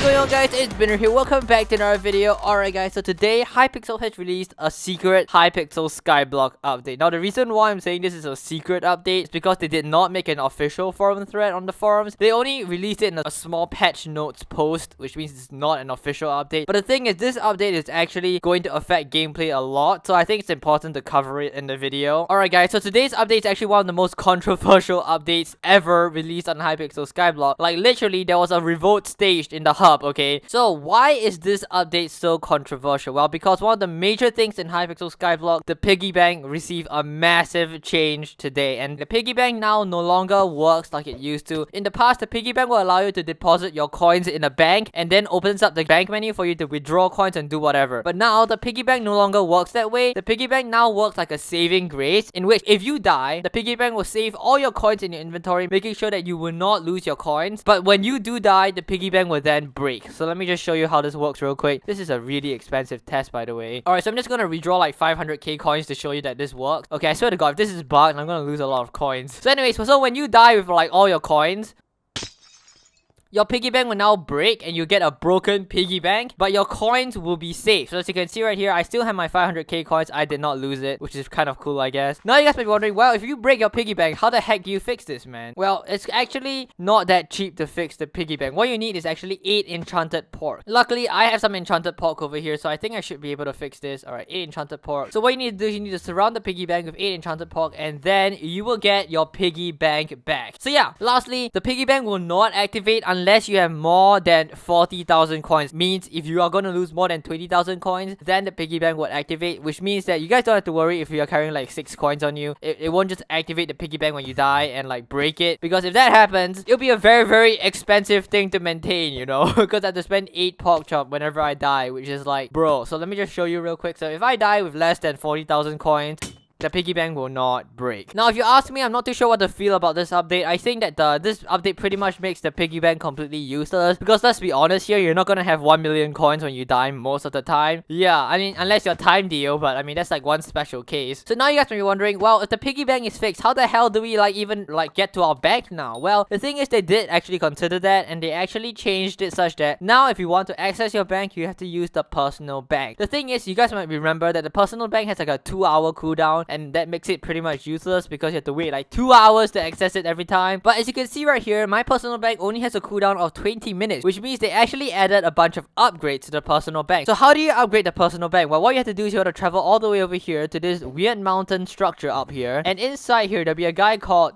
What's going on, guys? It's Binner here. Welcome back to another video. Alright guys, so today Hypixel has released a Secret Hypixel Skyblock update. Now the reason why I'm saying this is a secret update is because they did not make an official forum thread on the forums. They only released it in a small patch notes post, which means it's not an official update. But the thing is, this update is actually going to affect gameplay a lot, so I think it's important to cover it in the video. Alright guys, so today's update is actually one of the most controversial updates ever released on Hypixel Skyblock. Like literally, there was a revolt staged in the hub, okay? So why is this update so controversial? Well, because one of the major things in Hypixel Skyblock, the piggy bank, received a massive change today, and the piggy bank now no longer works like it used to. In the past, the piggy bank will allow you to deposit your coins in a bank and then opens up the bank menu for you to withdraw coins and do whatever. But now the piggy bank no longer works that way. The piggy bank now works like a saving grace, in which if you die, the piggy bank will save all your coins in your inventory, making sure that you will not lose your coins. But when you do die, the piggy bank will then break. So let me just show you how this works real quick. This is a really expensive test, by the way. Alright, so I'm just gonna redraw like 500k coins to show you that this works. Okay, I swear to god, if this is bugged, I'm gonna lose a lot of coins. So anyways, so when you die with like all your coins, your piggy bank will now break and you get a broken piggy bank, but your coins will be safe. So as you can see right here, I still have my 500k coins. I did not lose it, which is kind of cool, I guess. Now you guys might be wondering, well, if you break your piggy bank, how the heck do you fix this, man? Well, it's actually not that cheap to fix the piggy bank. What you need is actually 8 enchanted pork. Luckily, I have some enchanted pork over here, so I think I should be able to fix this. Alright, 8 enchanted pork. So what you need to do is you need to surround the piggy bank with 8 enchanted pork, and then you will get your piggy bank back. So yeah, lastly, the piggy bank will not activate unless you have more than 40,000 coins. Means if you are going to lose more than 20,000 coins, then the piggy bank will activate, which means that you guys don't have to worry if you are carrying like 6 coins on you. It won't just activate the piggy bank when you die and like break it, because if that happens, it'll be a very expensive thing to maintain, you know, because I have to spend 8 pork chop whenever I die, which is like, bro. So let me just show you real quick. So if I die with less than 40,000 coins, the piggy bank will not break. Now, if you ask me, I'm not too sure what to feel about this update. I think that this update pretty much makes the piggy bank completely useless, because let's be honest here, you're not gonna have 1 million coins when you die most of the time. Yeah, I mean, unless you're time deal, but I mean, that's like one special case. So now you guys may be wondering, well, if the piggy bank is fixed, how the hell do we like even like get to our bank now? Well, the thing is, they did actually consider that, and they actually changed it such that now if you want to access your bank, you have to use the personal bank. The thing is, you guys might remember that the personal bank has like a 2-hour cooldown, and that makes it pretty much useless because you have to wait like 2 hours to access it every time. But as you can see right here, my personal bank only has a cooldown of 20 minutes, which means they actually added a bunch of upgrades to the personal bank. So how do you upgrade the personal bank? Well, what you have to do is you have to travel all the way over here to this weird mountain structure up here, and inside here there'll be a guy called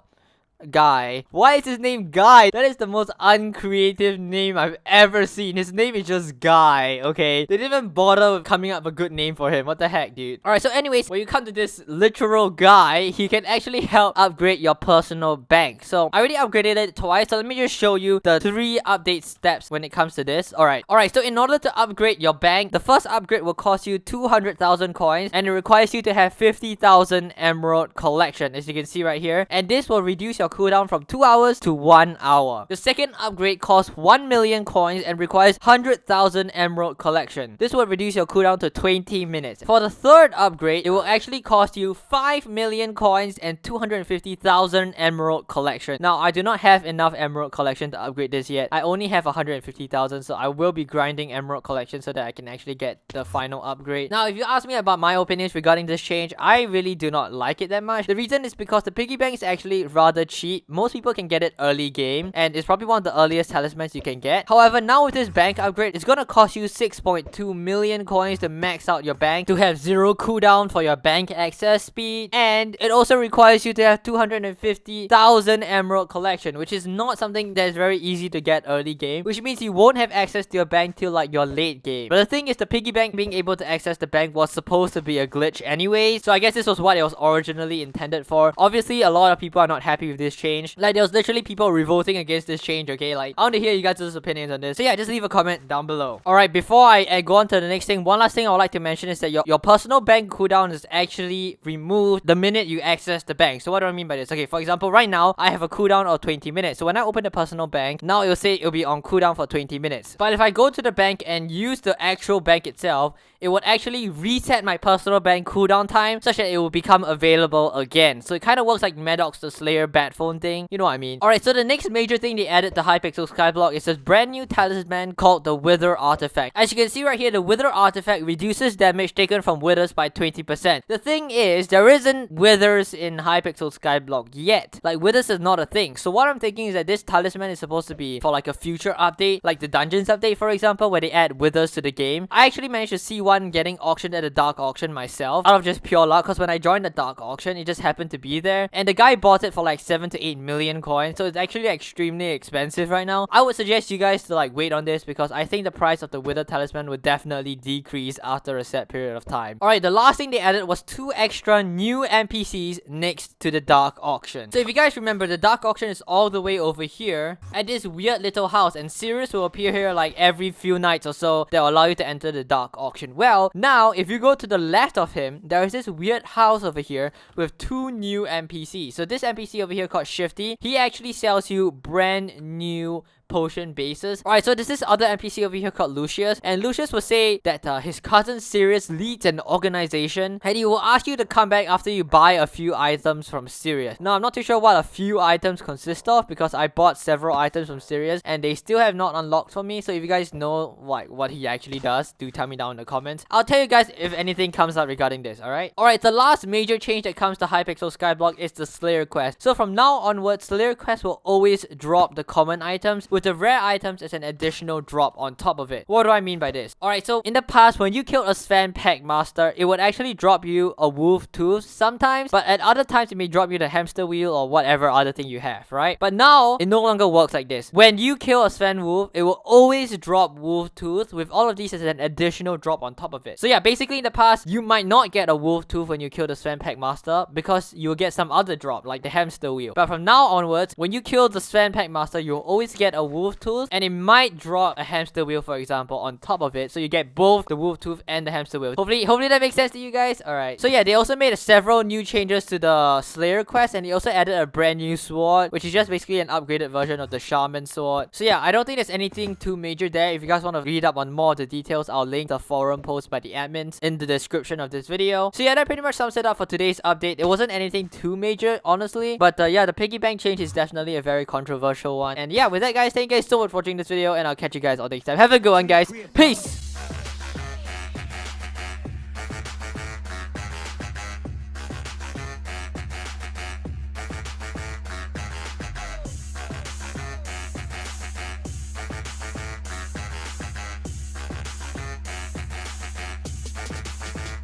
Guy. Why is his name Guy? That is the most uncreative name I've ever seen. His name is just Guy, okay? They didn't even bother with coming up with a good name for him. What the heck, dude? Alright, so anyways, when you come to this literal guy, he can actually help upgrade your personal bank. So I already upgraded it twice, so let me just show you the 3 update steps when it comes to this. Alright, so in order to upgrade your bank, the first upgrade will cost you 200,000 coins, and it requires you to have 50,000 emerald collection, as you can see right here. And this will reduce your cooldown from 2 hours to 1 hour. The second upgrade costs 1 million coins and requires 100,000 emerald collection. This will reduce your cooldown to 20 minutes. For the third upgrade, it will actually cost you 5 million coins and 250,000 emerald collection. Now, I do not have enough emerald collection to upgrade this yet. I only have 150,000, so I will be grinding emerald collection so that I can actually get the final upgrade. Now, if you ask me about my opinions regarding this change, I really do not like it that much. The reason is because the piggy bank is actually rather cheap. Most people can get it early game, and it's probably one of the earliest talismans you can get. However, now with this bank upgrade, it's gonna cost you 6.2 million coins to max out your bank, to have 0 cooldown for your bank access speed, and it also requires you to have 250,000 emerald collection, which is not something that is very easy to get early game, which means you won't have access to your bank till like your late game. But the thing is, the piggy bank being able to access the bank was supposed to be a glitch anyway, so I guess this was what it was originally intended for. Obviously, a lot of people are not happy with this change. Like, there was literally people revolting against this change, okay? Like, I want to hear you guys' opinions on this. So yeah, just leave a comment down below. Alright, before I go on to the next thing, one last thing I would like to mention is that your personal bank cooldown is actually removed the minute you access the bank. So what do I mean by this? Okay, for example, right now, I have a cooldown of 20 minutes. So when I open the personal bank, now it will say it will be on cooldown for 20 minutes. But if I go to the bank and use the actual bank itself, it would actually reset my personal bank cooldown time such that it will become available again. So it kind of works like Maddox the Slayer bat headphone thing. You know what I mean. Alright, so the next major thing they added to Hypixel Skyblock is this brand new talisman called the Wither Artifact. As you can see right here, the Wither Artifact reduces damage taken from withers by 20%. The thing is, there isn't withers in Hypixel Skyblock yet. Like, withers is not a thing. So what I'm thinking is that this talisman is supposed to be for like a future update, like the dungeons update, for example, where they add withers to the game. I actually managed to see one getting auctioned at a dark auction myself, out of just pure luck, because when I joined the dark auction, it just happened to be there, and the guy bought it for like 7 to 8 million coins, so it's actually extremely expensive right now. I would suggest you guys to like wait on this, because I think the price of the Wither Talisman would definitely decrease after a set period of time. Alright, the last thing they added was 2 extra new NPCs next to the dark auction. So if you guys remember, the dark auction is all the way over here at this weird little house, and Sirius will appear here like every few nights or so that will allow you to enter the dark auction. Well, now if you go to the left of him, there is this weird house over here with 2 new NPCs. So this NPC over here called Shifty, he actually sells you brand new potion bases. Alright, so there's this other NPC over here called Lucius, and Lucius will say that his cousin Sirius leads an organization, and he will ask you to come back after you buy a few items from Sirius. Now, I'm not too sure what a few items consist of, because I bought several items from Sirius and they still have not unlocked for me. So if you guys know like what he actually does, do tell me down in the comments. I'll tell you guys if anything comes up regarding this. Alright, the last major change that comes to Hypixel Skyblock is the Slayer quest. So from now onwards, Slayer quest will always drop the common items, with the rare items as an additional drop on top of it. What do I mean by this? Alright, so in the past, when you killed a Sven Pack Master, it would actually drop you a wolf tooth sometimes, but at other times it may drop you the hamster wheel or whatever other thing you have, right? But now, it no longer works like this. When you kill a Sven wolf, it will always drop wolf tooth, with all of these as an additional drop on top of it. So yeah, basically in the past, you might not get a wolf tooth when you kill the Sven Pack Master, because you will get some other drop, like the hamster wheel. But from now onwards, when you kill the Sven Pack Master, you'll always get a wolf tooth, and it might drop a hamster wheel, for example, on top of it, so you get both the wolf tooth and the hamster wheel. Hopefully that makes sense to you guys. Alright, so yeah, they also made several new changes to the Slayer quest, and they also added a brand new sword, which is just basically an upgraded version of the Shaman sword. So yeah, I don't think there's anything too major there. If you guys want to read up on more of the details, I'll link the forum post by the admins in the description of this video. So yeah, that pretty much sums it up for today's update. It wasn't anything too major, honestly, but yeah, the piggy bank change is definitely a very controversial one. And yeah, with that guys, thank you guys so much for watching this video, and I'll catch you guys all next time. Have a good one, guys. Peace!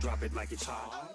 Drop it like it's hot.